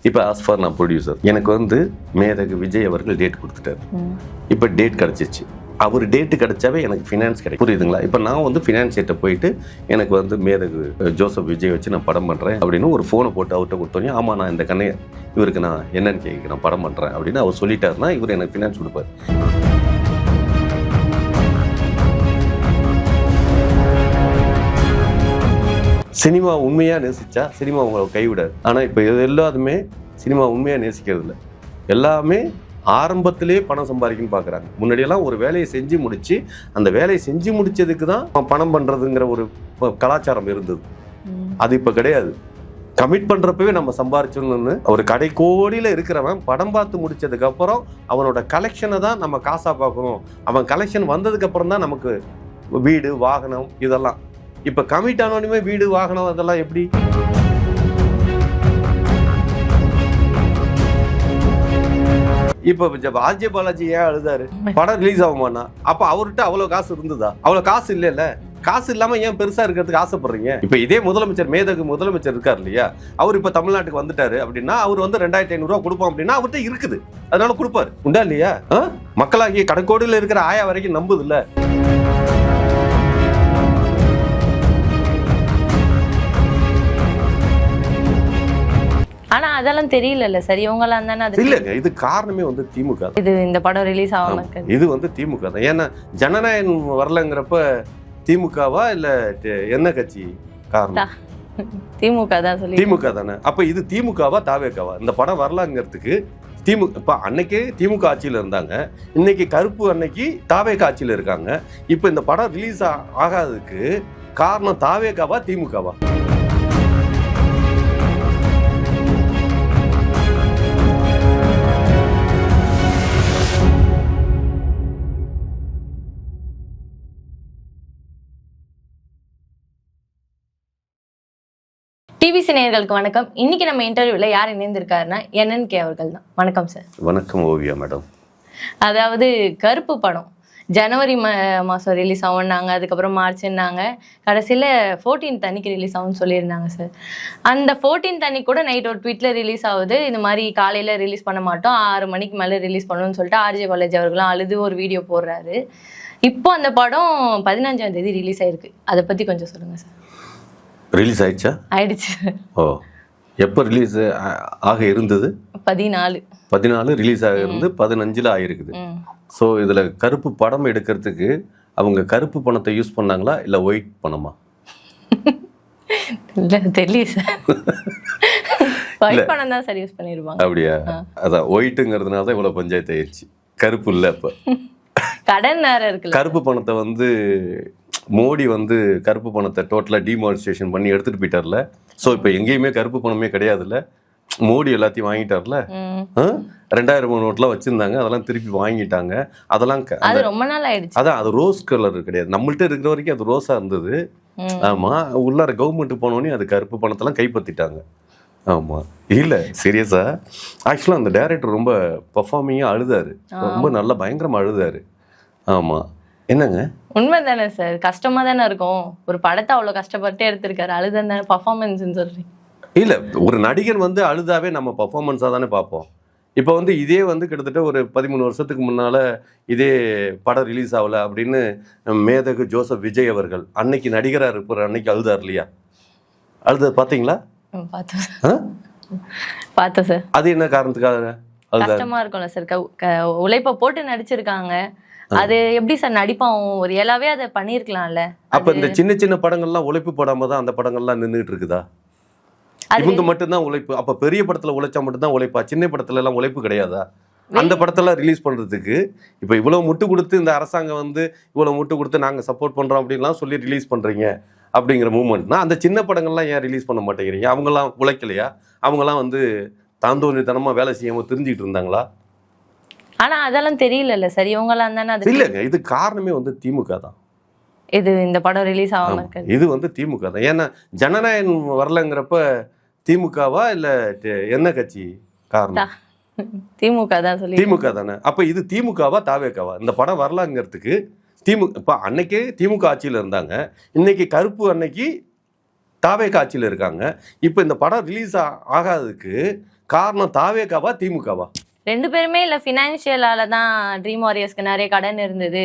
இப்போ ஆஸ்ஃபார் நான் ப்ரொடியூசர், எனக்கு வந்து மேதகு விஜய் அவர்கள் டேட் கொடுத்துட்டாரு. இப்போ டேட் கிடச்சிச்சு. அவர் டேட்டு கிடைச்சாவே எனக்கு ஃபினான்ஸ் கிடைக்கும், புரியுதுங்களா? இப்போ நான் வந்து ஃபினான்ஸ் கிட்ட போயிட்டு எனக்கு வந்து மேதகு ஜோசப் விஜய் வச்சு நான் படம் பண்ணுறேன் அப்படின்னு ஒரு ஃபோனை போட்டு அவர்கிட்ட கொடுத்தோன்னே, ஆமாம் நான் இந்த கண்ணை இவருக்கு நான் என்னன்னு கேட்க நான் படம் பண்ணுறேன் அப்படின்னு அவர் சொல்லிட்டாருன்னா இவர் எனக்கு ஃபினான்ஸ் கொடுப்பார். சினிமா உண்மையாக நேசிச்சா சினிமா உங்களை கைவிடாது. ஆனால் இப்போ இது எல்லாருமே சினிமா உண்மையாக நேசிக்கிறது இல்லை. எல்லாமே ஆரம்பத்திலே பணம் சம்பாதிக்கணும்னு பார்க்குறாங்க. முன்னாடியெல்லாம் ஒரு வேலையை செஞ்சு முடிச்சு அந்த வேலையை செஞ்சு முடிச்சதுக்கு தான் பணம் பண்ணுறதுங்கிற ஒரு கலாச்சாரம் இருந்தது. அது இப்போ கிடையாது. கமிட் பண்ணுறப்பவே நம்ம சம்பாரிச்சோன்னு ஒரு கடைக்கோடியில் இருக்கிறவன் படம் பார்த்து முடிச்சதுக்கப்புறம் அவனோட கலெக்ஷனை தான் நம்ம காசாக பார்க்கணும். அவன் கலெக்ஷன் வந்ததுக்கப்புறம் தான் நமக்கு வீடு வாகனம் இதெல்லாம். இப்போ கமிட் ஆனோடனே வீடு வாகனம் அதெல்லாம் எப்படி? இப்போ ஆர்ஜே பாலாஜி ஏன் அழுதாரு? படம் ரிலீஸ் ஆகுமாண்ணா? அப்போ அவர்கிட்ட அவ்வளோ காசு இருந்ததா? அவ்வளோ காசு இல்லைல்ல. காசு இல்லாமல் ஏன் பெருசாக இருக்கிறதுக்கு ஆசைப்படுறீங்க? இப்போ இதே முதலமைச்சர் மேதகு முதலமைச்சர் இருக்கார் இல்லையா, அவர் இப்போ தமிழ்நாட்டுக்கு வந்துட்டாரு அப்படின்னா அவர் வந்து 2500 கொடுப்போம் அப்படின்னா அவர்கிட்ட இருக்குது, அதனால கொடுப்பாரு. உண்டா இல்லையா? மக்களாகிய கடைக்கோடியில் இருக்கிற ஆயா வரைக்கும் நம்புது இல்லை. ஆனா அதெல்லாம் தெரியல சார், இவங்கலாம் தானே. அது இல்லங்க, இது காரணமே வந்து திமுக. இது இந்த படம் ரிலீஸ் ஆகாம இருக்கு, இது வந்து திமுக தான். ஏன்னா ஜனநாயகம் வரலங்கிறப்ப திமுகவா இல்ல என்ன கட்சி காரணம்? திமுக தான் சொல்லி. திமுக தானே. அப்ப இது திமுகவா தாவேக்காவா? இந்த படம் வரலாங்கிறதுக்கு திமுக இப்ப அன்னைக்கு திமுக ஆட்சியில இருந்தாங்க, இன்னைக்கு கருப்பு அன்னைக்கு தாவேக்கா ஆட்சியில இருக்காங்க. இப்ப இந்த படம் ரிலீஸ் ஆகாததுக்கு காரணம் தாவேக்காவா திமுகவா? டிவிசி நேயர்களுக்கு வணக்கம். இன்னைக்கு நம்ம இன்டர்வியூல யார் இணைந்திருக்காருன்னா NNK அவர்கள் தான். வணக்கம் சார். வணக்கம் ஓவியா மேடம். அதாவது கருப்பு படம் ஜனவரி மாதம் ரிலீஸ் ஆகும்னாங்க, அதுக்கப்புறம் மார்ச்னாங்க, கடைசியில் 14th அன்னைக்கு ரிலீஸ் ஆகும்னு சொல்லியிருந்தாங்க சார். அந்த 14th அன்னைக்கு கூட நைட் ஒரு ட்வீட்டில் ரிலீஸ் ஆகுது, இந்த மாதிரி காலையில் ரிலீஸ் பண்ண மாட்டோம், 6 மணிக்கு மேலே ரிலீஸ் பண்ணணும்னு சொல்லிட்டு ஆர்ஜே பாலாஜி அவர்களும் அழுது ஒரு வீடியோ போடுறாரு. இப்போ அந்த படம் 15ஆம் தேதி ரிலீஸ் ஆயிருக்கு. அதை பற்றி கொஞ்சம் சொல்லுங்கள் சார். ரிலீஸ் ஆயிடுச்சா? ஆயிடுச்சு. ஓ, எப்போ ரிலீஸ் ஆக இருந்தது? 14 ரிலீஸ் ஆக இருந்து 15ல் ஆகிருக்குது. ஸோ இதில் கருப்பு படம் எடுக்கிறதுக்கு அவங்க கருப்பு பணத்தை யூஸ் பண்ணாங்களா இல்லை ஒயிட் பணமா? இல்லை தெரியல சார். ஒயிட் பணம் தான் சார் யூஸ் பண்ணிருப்பாங்க. அப்படியா? அதான் ஒயிட்டுங்கிறதுனால தான் இவ்வளோ பஞ்சாயத்து ஆயிடுச்சு. கருப்பு இல்லை. இப்போ கடன் நேரம் இருக்கு. கருப்பு பணத்தை வந்து மோடி வந்து கருப்பு பணத்தை டோட்டலாக டிமானிஸ்ட்ரேஷன் பண்ணி எடுத்துகிட்டு போயிட்டார்ல. ஸோ இப்போ எங்கேயுமே கருப்பு பணமே கிடையாதுல்ல. மோடி எல்லாத்தையும் வாங்கிட்டார்ல. 2000 நோட்லாம் வச்சுருந்தாங்க, அதெல்லாம் திருப்பி வாங்கிட்டாங்க. அதெல்லாம் ரொம்ப நாள் ஆயிடுச்சு. அதான் அது ரோஸ் கலர் கிடையாது, நம்மள்ட்ட இருக்கிற வரைக்கும் அது ரோஸாக இருந்தது. ஆமாம், உள்ளார கவர்மெண்ட் போனோடனே அது கருப்பு பணத்தெல்லாம் கைப்பற்றிட்டாங்க. ஆமாம், இல்லை சீரியஸா. ஆக்சுவலாக அந்த டைரக்டர் ரொம்ப பர்ஃபார்மிங்காக அழுதாரு, ரொம்ப நல்லா பயங்கரமாக அழுதாரு. ஆமாம், என்னங்க உண்மை தானே சார்? கஷ்டமா தானே இருக்கும். ஒரு படத்தை அவ்வளோ கஷ்டப்பட்டு எடுத்திருக்காரு, அழுதான் தானே பர்ஃபார்மன்ஸ்ன்னு சொல்றீங்க. இல்லை, ஒரு நடிகன் வந்து அழுதாவே நம்ம பர்ஃபார்மன்ஸாக தானே பார்ப்போம். இப்போ வந்து இதே வந்து கிட்டத்தட்ட ஒரு 13 வருஷத்துக்கு முன்னால் இதே படம் ரிலீஸ் ஆகலை அப்படின்னு மேதகு ஜோசப் விஜய் அவர்கள் அன்னைக்கு நடிகராக இருப்பார், அன்னைக்கு அழுதார் இல்லையா? அழுது பார்த்தீங்களா? பார்த்தேன் சார். அது என்ன காரணத்துக்காக? கஷ்டமா இருக்கும்ல சார், உழைப்பை போட்டு நடிச்சிருக்காங்க. அது எப்படி சார் நடிப்பான்? ஒரு இயலாவே அதை பண்ணியிருக்கலாம்ல. அப்போ இந்த சின்ன சின்ன படங்கள்லாம் உழைப்பு போடாம தான் அந்த படங்கள்லாம் நின்றுட்டு இருக்குதா? இவங்க மட்டும்தான் உழைப்பு. அப்போ பெரிய படத்தில் உழைச்சா மட்டும்தான் உழைப்பா? சின்ன படத்துல எல்லாம் உழைப்பு கிடையாதா? அந்த படத்தெல்லாம் ரிலீஸ் பண்ணுறதுக்கு இப்போ இவ்வளோ முட்டு கொடுத்து இந்த அரசாங்கம் வந்து இவ்வளோ முட்டு கொடுத்து நாங்கள் சப்போர்ட் பண்ணுறோம் அப்படின்லாம் சொல்லி ரிலீஸ் பண்ணுறீங்க அப்படிங்கிற மூமெண்ட்னா அந்த சின்ன படங்கள்லாம் ஏன் ரிலீஸ் பண்ண மாட்டேங்கிறீங்க? அவங்கெல்லாம் உழைக்கலையா? அவங்கெல்லாம் வந்து தாந்தோன்னித்தனமாக வேலை செய்யாமல் தெரிஞ்சுக்கிட்டு இருந்தாங்களா? ஆனா அதெல்லாம் தெரியல சார், இவங்கலாம் தானே. அது இல்லைங்க, இது காரணமே வந்து திமுக தான். இது இந்த படம் ரிலீஸ் ஆகாம இருக்கு, இது வந்து திமுக தான். ஏன்னா ஜனநாயகம் வரலங்கிறப்ப திமுகவா இல்லை என்ன கட்சி காரணம்? திமுக தான் சொல்லி. திமுக தானே. அப்போ இது திமுகவா தாவேக்காவா? இந்த படம் வரலாங்கிறதுக்கு திமுக இப்போ அன்னைக்கு திமுக ஆட்சியில் இருந்தாங்க, இன்னைக்கு கருப்பு அன்னைக்கு தாவேக்கா ஆட்சியில் இருக்காங்க. இப்போ இந்த படம் ரிலீஸ் ஆகாததுக்கு காரணம் தாவேக்காவா திமுகவா? 2 பேருமே இல்லை, ஃபினான்ஷியலால தான் ட்ரீம் வாரியர்ஸ்க்கு நிறைய கடன் இருந்தது,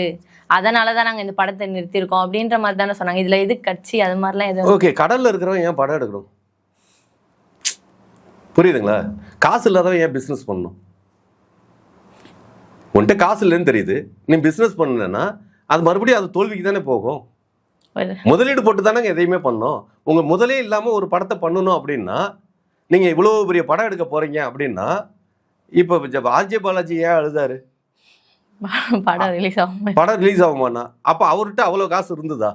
அதனால தான் நாங்கள் இந்த படத்தை நிறுத்தியிருக்கோம் அப்படின்ற மாதிரி தானே சொன்னாங்க. இதில் எது கட்சி அது மாதிரிலாம் எதுவும்? ஓகே, கடல்ல இருக்கிறவன் ஏன் படம் எடுக்கணும்? புரியுதுங்களா? காசு இல்லாதவன் ஏன் பிஸ்னஸ் பண்ணணும்? உன்கிட்ட காசு இல்லைன்னு தெரியுது, நீ பிஸ்னஸ் பண்ணனா அது மறுபடியும் அது தோல்விக்கு தானே போகும். முதலீடு போட்டு தானே எதையுமே பண்ணோம். உங்க முதலே இல்லாமல் ஒரு படத்தை பண்ணணும் அப்படின்னா, நீங்கள் இவ்வளோ பெரிய படம் எடுக்க போறீங்க அப்படின்னா, இப்போ ஆர்ஜே பாலாஜி ஏன் அழுதாரு? படம் ரிலீஸ் ஆகுமாண்ணா? அப்போ அவர்கிட்ட அவ்வளோ காசு இருந்ததா?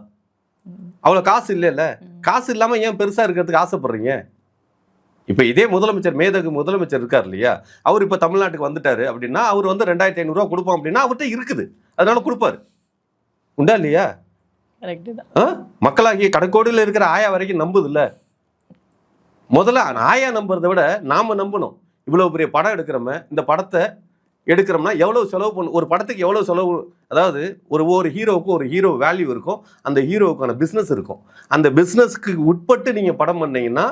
அவ்வளோ காசு இல்லைல்ல. காசு இல்லாமல் ஏன் பெருசாக இருக்கிறதுக்கு ஆசைப்படுறீங்க? இப்போ இதே முதலமைச்சர், மேதகு முதலமைச்சர் இருக்கார் இல்லையா, அவர் இப்போ தமிழ்நாட்டுக்கு வந்துட்டாரு அப்படின்னா, அவர் வந்து 2500 ரூபா கொடுப்போம் அப்படின்னா அவர்கிட்ட இருக்குது, அதனால கொடுப்பாரு. உண்டா இல்லையா? மக்களாகிய கடைக்கோடியில் இருக்கிற ஆயா வரைக்கும் நம்புது இல்ல. முதல்ல ஆயா நம்புறதை விட நாம நம்பணும். இவ்வளவு பெரிய படம் எடுக்கிறோமே, இந்த படத்தை எடுக்கிறோம்னா எவ்வளவு செலவு பண்ணும், ஒரு படத்துக்கு எவ்வளவு செலவு, அதாவது ஒரு ஹீரோவுக்கு ஒரு ஹீரோ வேல்யூ இருக்கும், அந்த ஹீரோவுக்கான பிஸ்னஸ் இருக்கும். அந்த பிஸ்னஸ்க்கு உட்பட்டு நீங்க படம் பண்ணீங்கன்னா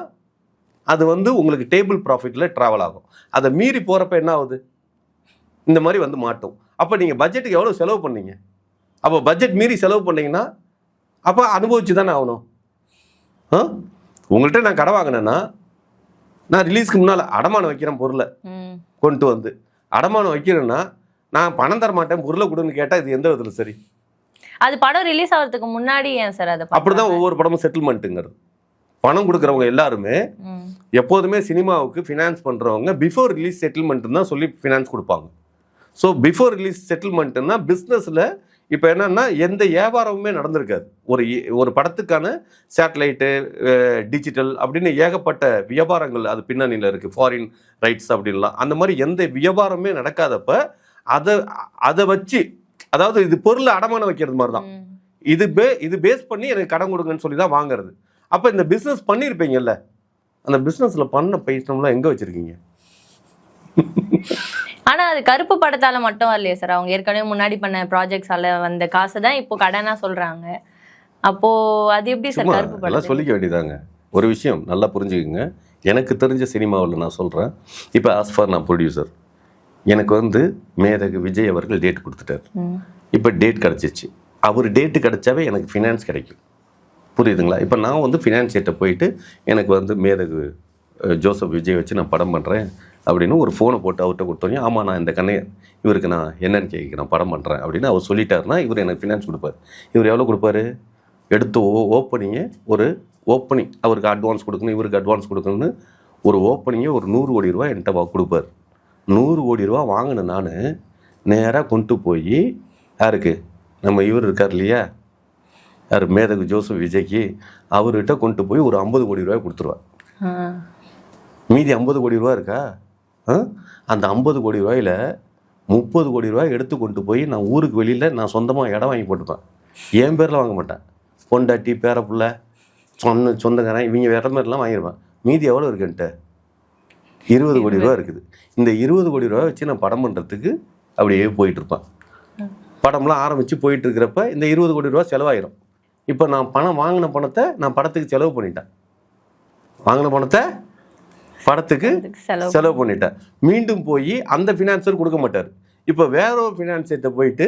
அது வந்து உங்களுக்கு டேபிள் ப்ராஃபிட்ல டிராவல் ஆகும். அதை மீறி போறப்ப என்ன ஆகுது? இந்த மாதிரி வந்து மாட்டோம். அப்போ நீங்க பட்ஜெட்டுக்கு எவ்வளவு செலவு பண்ணீங்க? அப்போ பட்ஜெட் மீறி செலவு பண்ணீங்கன்னா அப்போ அனுபவிச்சு தானே ஆகணும். உங்கள்கிட்ட நான் கடை வாங்கினேன்னா, நான் ரிலீஸ்க்கு முன்னால் அடமானம் வைக்கிறேன், பொருளை கொண்டு வந்து அடமானம் வைக்கிறேன்னா நான் பணம் தர மாட்டேன், பொருளை கொடுன்னு கேட்டால் இது எந்த விதத்தில் சரி? அது படம் ரிலீஸ் ஆகிறதுக்கு முன்னாடி ஏன் சார் அதை? அப்படிதான் ஒவ்வொரு படமும் செட்டில்மெண்ட்டுங்கிறது. பணம் கொடுக்குறவங்க எல்லாருமே எப்போதுமே சினிமாவுக்கு ஃபினான்ஸ் பண்ணுறவங்க பிஃபோர் ரிலீஸ் செட்டில்மெண்ட்டுன்னு தான் சொல்லி ஃபினான்ஸ் கொடுப்பாங்க. ஸோ பிஃபோர் ரிலீஸ் செட்டில்மெண்ட்டுன்னா பிஸ்னஸில் இப்போ என்னன்னா எந்த வியாபாரமுமே நடந்திருக்காது. ஒரு படத்துக்கான சேட்டலைட்டு, டிஜிட்டல் அப்படின்னு ஏகப்பட்ட வியாபாரங்கள் அது பின்னணியில் இருக்குது. ஃபாரின் ரைட்ஸ் அப்படின்லாம் அந்த மாதிரி எந்த வியாபாரமே நடக்காதப்ப அதை வச்சு, அதாவது இது பொருளை அடமானம் வைக்கிறது மாதிரி தான். இது பேஸ் பண்ணி எனக்கு கடன் கொடுங்கன்னு சொல்லி தான் வாங்குறது. அப்போ இந்த பிஸ்னஸ் பண்ணியிருப்பீங்கல்ல, அந்த பிஸ்னஸில் பண்ண பைசம்லாம் எங்கே வச்சுருக்கீங்க? ஆனா அது கருப்பு படத்தால மட்டும் இல்லையா சார், அவங்க ஏற்கனவே முன்னாடி பண்ண ப்ராஜெக்ட்ஸால வந்த காசு தான் இப்போ கடனா சொல்றாங்க. அப்போ அது எப்படி சார் கருப்பு படம்? எல்லாம் சொல்லிக்க வேண்டியதாங்க. ஒரு விஷயம் நல்லா புரிஞ்சுக்குங்க. எனக்கு தெரிஞ்ச சினிமாவில் நான் சொல்கிறேன். இப்போ ஆஸ் ஃபார் நான் ப்ரொடியூசர், எனக்கு வந்து மேதகு விஜய் அவர்கள் டேட் கொடுத்துட்டார். இப்போ டேட் கிடச்சிச்சு. அவர் டேட்டு கிடச்சாவே எனக்கு ஃபினான்ஸ் கிடைக்கும். புரியுதுங்களா? இப்போ நான் வந்து ஃபினான்ஸ் கிட்ட போயிட்டு எனக்கு வந்து மேதகு ஜோசப் விஜய் வச்சு நான் படம் பண்ணுறேன் அப்படின்னு ஒரு ஃபோனை போட்டு அவர்கிட்ட கொடுத்தோன்னே, ஆமாம் நான் இந்த இவருக்கு நான் என்னன்னு கேட்குறேன், படம் பண்ணுறேன் அப்படின்னு அவர் சொல்லிட்டாருன்னா இவர் எனக்கு ஃபினான்ஸ் கொடுப்பார். இவர் எவ்வளோ கொடுப்பாரு? எடுத்து ஒரு ஓப்பனிங் அவருக்கு அட்வான்ஸ் கொடுக்கணும், இவருக்கு அட்வான்ஸ் கொடுக்கணும்னு ஒரு ஓப்பனிங்கே ஒரு 100 கோடி ரூபா என்கிட்ட கொடுப்பார். 100 கோடி ரூபா வாங்கின நான் நேராக கொண்டு போய் யாருக்கு, நம்ம இவர் இருக்கார் இல்லையா, யார் மேதகு ஜோசப் விஜய்க்கு, அவர்கிட்ட கொண்டு போய் ஒரு 50 கோடி ரூபாய் கொடுத்துருவார். மீதி 50 கோடி ரூபா இருக்கா? அந்த 50 கோடி ரூபாயில் 30 கோடி ரூபாய் எடுத்து கொண்டு போய் நான் ஊருக்கு வெளியில் நான் சொந்தமாக இடம் வாங்கி போட்டுப்பேன். என் பேரில் வாங்க மாட்டேன், பொண்டாட்டி பேரப்புள்ள சொந்தக்காரன் இவங்க வேற மாதிரிலாம் வாங்கிடுவேன். மீதி எவ்வளோ இருக்குன்ட்டு 20 கோடி ரூபா இருக்குது. இந்த 20 கோடி ரூபா வச்சு நான் படம் பண்ணுறதுக்கு அப்படியே போயிட்டுருப்பேன். படம்லாம் ஆரம்பித்து போயிட்டு இருக்கிறப்ப இந்த 20 கோடி ரூபா செலவாயிரும். இப்போ நான் வாங்கின பணத்தை நான் படத்துக்கு செலவு பண்ணிட்டேன். வாங்கின பணத்தை படத்துக்கு செலவு பண்ணிட்டேன். மீண்டும் போய் அந்த ஃபினான்சர் கொடுக்க மாட்டார். இப்போ வேற ஒரு ஃபினான்சர்கிட்ட போயிட்டு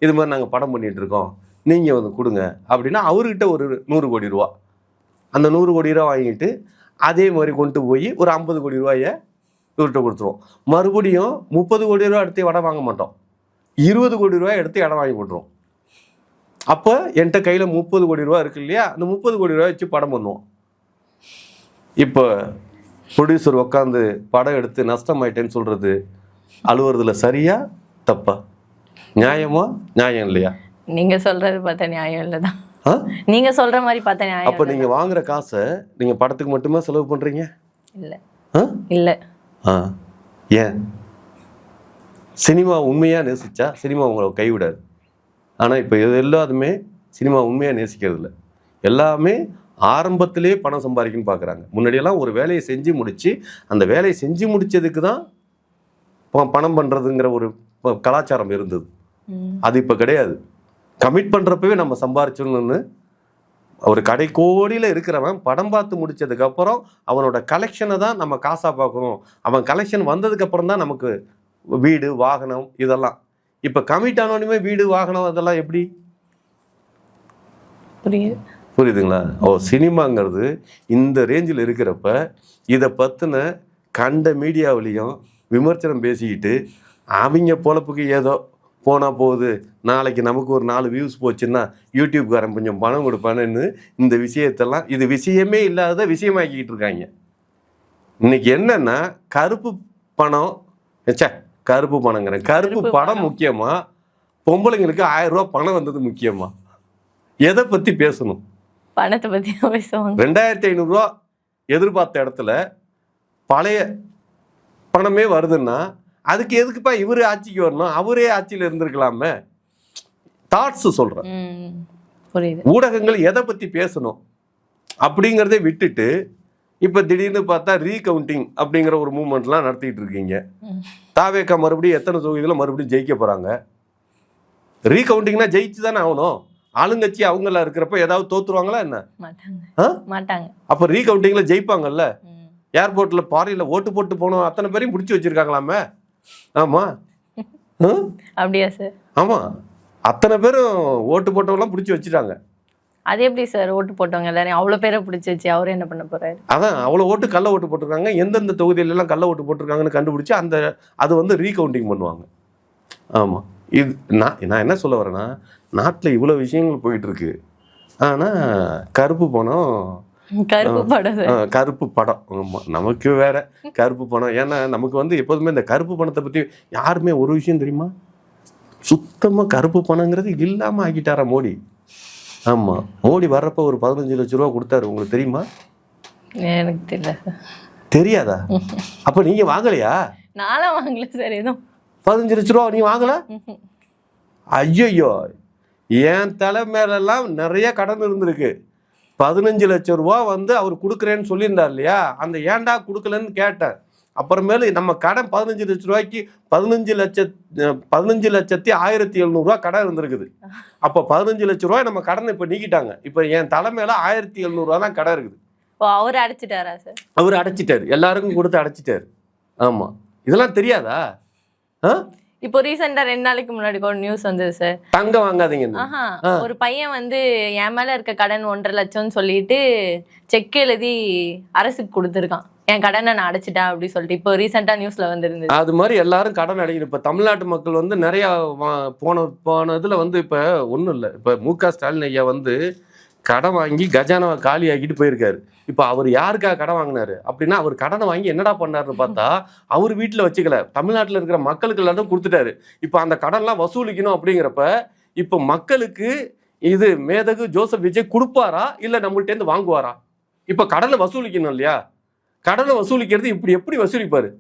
இது மாதிரி நாங்கள் படம் பண்ணிட்டு இருக்கோம், நீங்கள் வந்து கொடுங்க அப்படின்னா அவர்கிட்ட ஒரு 100 கோடி ரூபா, அந்த 100 கோடி ரூபா வாங்கிட்டு அதே மாதிரி கொண்டு போய் ஒரு 50 கோடி ரூபாயை இவர்கிட்ட கொடுத்துருவோம். மறுபடியும் 30 கோடி ரூபா எடுத்து இடம் வாங்க மாட்டோம், 20 கோடி ரூபாய் எடுத்து இடம் வாங்கி போட்டுருவோம். அப்போ என்கிட்ட கையில் 30 கோடி ரூபா இருக்கு இல்லையா, அந்த 30 கோடி ரூபாய் வச்சு படம் பண்ணுவோம். இப்போ ப்ரொடியூசர் உட்காந்து படம் எடுத்து நஷ்டமாயிட்டேன்னு சொல்கிறது அழுவுறதுல சரியா தப்பா? நியாயமா? நியாயம் இல்லையா? நீங்கள் சொல்கிறது பார்த்தா நியாயம் இல்லை தான். நீங்கள் சொல்கிற மாதிரி பார்த்தா நியாயம். அப்போ நீங்கள் வாங்குற காசை நீங்கள் படத்துக்கு மட்டுமே செலவு பண்ணுறீங்க? இல்லை இல்லை. ஏன்? சினிமா உண்மையாக நேசிச்சா சினிமா உங்களை கைவிடாது. ஆனால் இப்போ இது எல்லாத்துமே சினிமா உண்மையாக நேசிக்கிறது இல்லை. எல்லாமே ஆரம்பத்திலே பணம் சம்பாதிக்கணும்னு பார்க்குறாங்க. முன்னாடியெல்லாம் ஒரு வேலையை செஞ்சு முடித்து அந்த வேலையை செஞ்சு முடித்ததுக்கு தான் பணம் பண்ணுறதுங்கிற ஒரு கலாச்சாரம் இருந்தது. அது இப்போ கிடையாது. கமிட் பண்ணுறப்பவே நம்ம சம்பாரிச்சோன்னு ஒரு கடைக்கோடியில் இருக்கிறவன் படம் பார்த்து முடிச்சதுக்கப்புறம் அவனோட கலெக்ஷனை தான் நம்ம காசாக பார்க்கணும். அவன் கலெக்ஷன் வந்ததுக்கப்புறம் தான் நமக்கு வீடு வாகனம் இதெல்லாம். இப்போ கமிட் ஆனோடனே வீடு வாகனம் அதெல்லாம் எப்படி புரியுதுங்களா? சினிமாங்கிறது இந்த ரேஞ்சில் இருக்கிறப்ப இதை பற்றின கண்ட மீடியாவிலையும் விமர்சனம் பேசிக்கிட்டு அவங்க பொழப்புக்கு ஏதோ போனால் போகுது, நாளைக்கு நமக்கு ஒரு 4 வியூஸ் போச்சுன்னா யூடியூப்காரன் கொஞ்சம் பணம் கொடுப்பானுன்னு இந்த விஷயத்தெல்லாம் இது விஷயமே இல்லாத விஷயமாக்கிக்கிட்டு இருக்காங்க. இன்னைக்கு என்னன்னா கருப்பு பணம், கருப்பு பணங்கிறேன், கருப்பு படம் முக்கியமா, பொம்பளைங்களுக்கு 1000 ரூபா பணம் வந்தது முக்கியமா? எதை பற்றி பேசணும்? பணத்தை பற்றி பேசுவாங்க. 2500 ரூபா எதிர்பார்த்த இடத்துல பழைய பணமே வருதுன்னா அதுக்கு எதுக்குப்பா இவரு ஆட்சிக்கு வரணும்? அவரே ஆட்சியில் இருந்திருக்கலாமே. தாட்ஸ் சொல்றேன். ஊடகங்கள் எதை பத்தி பேசணும் அப்படிங்கிறதே விட்டுட்டு இப்ப திடீர்னு பார்த்தா ரீகவுண்டிங் அப்படிங்கிற ஒரு மூவ்மெண்ட்லாம் நடத்திட்டு இருக்கீங்க. தாவேக்கா மறுபடியும் எத்தனை தொகுதியில் மறுபடியும் ஜெயிக்க போறாங்க? ரீகவுண்டிங்னா ஜெயிச்சு தானே ஆகணும். ஆளுங்கட்சி அவங்கள இருக்கிறப்ப ஏதாவது தோத்துருவாங்களா என்ன? மாட்டாங்க. அப்ப ரீகவுண்டிங்ல ஜெயிப்பாங்கல்ல. ஏர்போர்ட்ல பாரியில ஓட்டு போட்டு போனோம் அத்தனை பேரையும் பிடிச்சி வச்சிருக்காங்களாமே. ஆமா, அப்படியா சார்? ஆமா, அத்தனை பேரும் ஓட்டு போட்டவங்களாம் பிடிச்சி வச்சுட்டாங்க. அது எப்படி சார் ஓட்டு போட்டவங்க எல்லாரும் அவ்வளோ பேரை பிடிச்சி வச்சு அவரு என்ன பண்ண போறாரு? அதான் அவ்வளோ ஓட்டு கள்ள ஓட்டு போட்டிருக்காங்க. எந்தெந்த தொகுதியில எல்லாம் கள்ள ஓட்டு போட்டிருக்காங்கன்னு கண்டுபிடிச்சு அது வந்து ரீகவுண்டிங் பண்ணுவாங்க. ஆமா, இது நான் என்ன சொல்ல வரேன்னா, நாட்டில் இவ்வளோ விஷயங்கள் போயிட்டு இருக்கு. ஆனா கருப்பு பணம் நமக்கு வேற கருப்பு பணம். ஏன்னா நமக்கு வந்து எப்போதுமே இந்த கருப்பு பணத்தை பத்தி யாருமே ஒரு விஷயம் தெரியுமா, சுத்தமா கருப்பு பணங்கிறது இல்லாம ஆக்கிட்டாரா மோடி. ஆமா, மோடி வர்றப்ப ஒரு 15 லட்சம் ரூபா கொடுத்தாரு, உங்களுக்கு தெரியுமா? எனக்கு தெரியல. தெரியாதா? அப்ப நீங்க வாங்கலையா? நானும் வாங்கல சார். ஏதோ 15 லட்சம் ரூபா நீ வாங்கல? ஐயோ, என் தலை மேலெல்லாம் நிறைய கடன் இருந்திருக்கு. 15 லட்சம் ரூபா வந்து அவர் கொடுக்குறேன்னு சொல்லியிருந்தார் இல்லையா, அந்த ஏன்டா கொடுக்கலன்னு கேட்டேன். அப்புறமேலு நம்ம கடன் 15 லட்சம் ரூபாய்க்கு 15,1700 ரூபா கடன் இருந்திருக்குது. அப்போ 15 லட்சம் ரூபாய் நம்ம கடனை இப்போ நீக்கிட்டாங்க. இப்போ என் தலைமையில 1700 ரூபா தான் கடன் இருக்குது. அவர் அடைச்சிட்டாரா சார்? அவர் அடைச்சிட்டாரு, எல்லாருக்கும் கொடுத்து அடைச்சிட்டாரு. ஆமா, இதெல்லாம் தெரியாதா? இப்போ ரீசெண்டா 2 நாளைக்கு முன்னாடி ஒரு நியூஸ் வந்தது சார். தங்கம் வாங்காதீங்க. ஒரு பையன் வந்து என் மேல இருக்க கடன் 1.5 லட்சம்னு சொல்லிட்டு செக் எழுதி அரசுக்கு கொடுத்துருக்கான். என் கடனை நான் அடைச்சிட்டேன் அப்படி சொல்லிட்டு இப்போ ரீசெண்டா நியூஸ்ல வந்துருந்தது. அது மாதிரி எல்லாரும் கடன் அடைக்கணும். இப்ப தமிழ்நாட்டு மக்கள் வந்து நிறைய போனதுல வந்து இப்ப ஒண்ணும் இல்லை. இப்ப மு.க. ஸ்டாலின் ஐயா வந்து கடன் வாங்கி கஜானாவை காலி ஆக்கிட்டு போயிருக்காரு. இப்போ அவர் யாருக்காக கடன் வாங்கினாரு அப்படின்னா, அவர் கடனை வாங்கி என்னடா பண்ணாருன்னு பார்த்தா அவர் வீட்டில் வச்சுக்கல, தமிழ்நாட்டில் இருக்கிற மக்களுக்கு எல்லாரும் கொடுத்துட்டாரு. இப்போ அந்த கடன்லாம் வசூலிக்கணும் அப்படிங்கிறப்ப இப்போ மக்களுக்கு இது மேதகு ஜோசப் விஜய் கொடுப்பாரா இல்லை நம்மள்டேருந்து வாங்குவாரா? இப்போ கடனை வசூலிக்கணும் இல்லையா? கடனை வசூலிக்கிறது இப்படி எப்படி வசூலிப்பாரு?